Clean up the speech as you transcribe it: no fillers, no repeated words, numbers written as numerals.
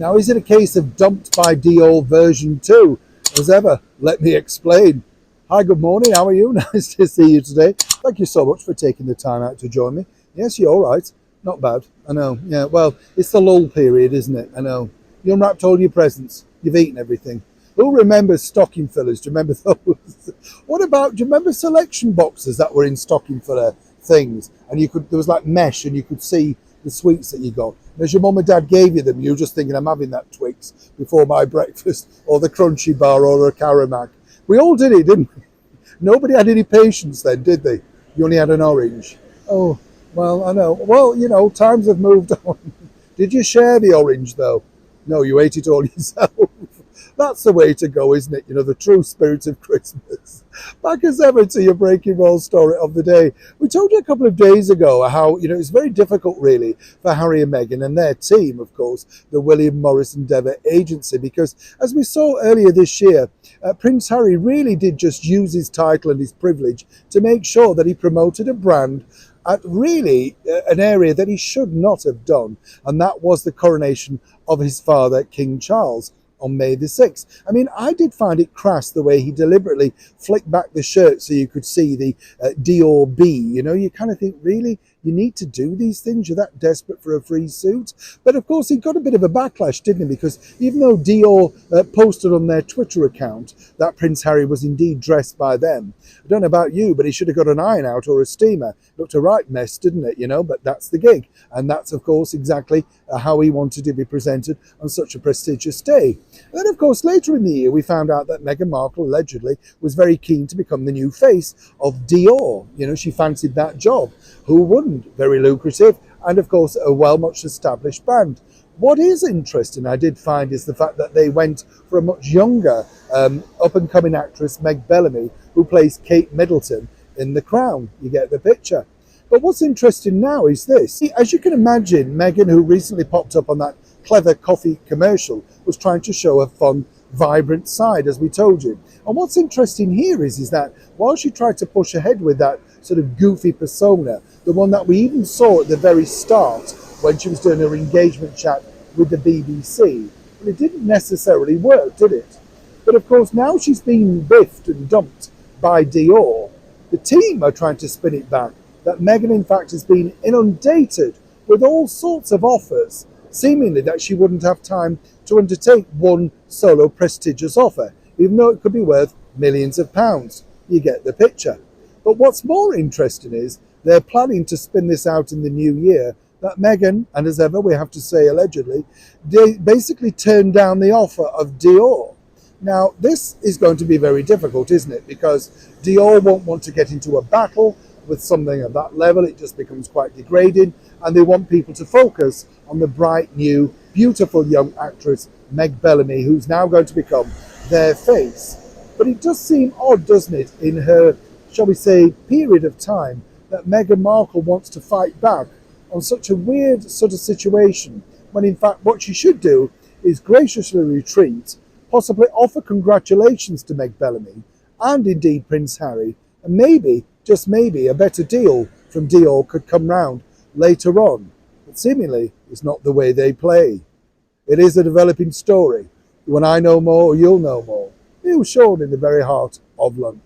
Now, is it a case of dumped by Dior version 2? As ever, let me explain. Hi, good morning. How are you? Nice to see you today. Thank you so much for taking the time out to join me. Yes, you're all right. Not bad. I know. Yeah, well, it's the lull period, isn't it? I know. You unwrapped all your presents. You've eaten everything. Who remembers stocking fillers? Do you remember those? What about, do you remember selection boxes that were in stocking filler things? And there was like mesh and you could see the sweets that you got. And as your mum and dad gave you them, you were just thinking, I'm having that Twix before my breakfast, or the Crunchy Bar, or a Caramac. We all did it, didn't we? Nobody had any patience then, did they? You only had an orange. Oh, well, I know. Well, you know, times have moved on. Did you share the orange, though? No, you ate it all yourself. That's the way to go, isn't it? You know, the true spirit of Christmas. Back as ever to your breaking roll story of the day. We told you a couple of days ago how, you know, it's very difficult really for Harry and Meghan and their team, of course, the William Morris Endeavour agency, because as we saw earlier this year, Prince Harry really did just use his title and his privilege to make sure that he promoted a brand at really an area that he should not have done, and that was the coronation of his father, King Charles, on May the 6th. I mean, I did find it crass the way he deliberately flicked back the shirt so you could see the Dior B. You know, you kind of think, really? You need to do these things? You're that desperate for a free suit? But of course, he got a bit of a backlash, didn't he? Because even though Dior posted on their Twitter account that Prince Harry was indeed dressed by them, I don't know about you, but he should have got an iron out or a steamer. Looked a right mess, didn't it? You know, but that's the gig. And that's, of course, exactly how he wanted to be presented on such a prestigious day. And then, of course, later in the year, we found out that Meghan Markle allegedly was very keen to become the new face of Dior. You know, she fancied that job. Who wouldn't? Very lucrative, and of course, a much established brand. What is interesting, I did find, is the fact that they went for a much younger, up-and-coming actress, Meg Bellamy, who plays Kate Middleton in The Crown. You get the picture. But what's interesting now is this. As you can imagine, Meghan, who recently popped up on that clever coffee commercial, was trying to show a fun, vibrant side, as we told you. And what's interesting here is that while she tried to push ahead with that sort of goofy persona, the one that we even saw at the very start when she was doing her engagement chat with the BBC, but it didn't necessarily work, did it? But of course, now she's been biffed and dumped by Dior. The team are trying to spin it back, that Meghan, in fact, has been inundated with all sorts of offers, seemingly that she wouldn't have time to undertake one solo prestigious offer, even though it could be worth millions of pounds. You get the picture. But what's more interesting is they're planning to spin this out in the new year, that Meghan, and as ever we have to say allegedly, they basically turned down the offer of Dior. Now, this is going to be very difficult, isn't it? Because Dior won't want to get into a battle with something of that level. It just becomes quite degrading, and they want people to focus on the bright, new, beautiful young actress, Meg Bellamy, who's now going to become their face. But it does seem odd, doesn't it, in her, shall we say, period of time, that Meghan Markle wants to fight back on such a weird sort of situation, when in fact what she should do is graciously retreat, possibly offer congratulations to Meg Bellamy, and indeed Prince Harry, and maybe, just maybe, a better deal from Dior could come round later on. But seemingly, it's not the way they play. It is a developing story. When I know more, you'll know more. Neil Sean in the very heart of London.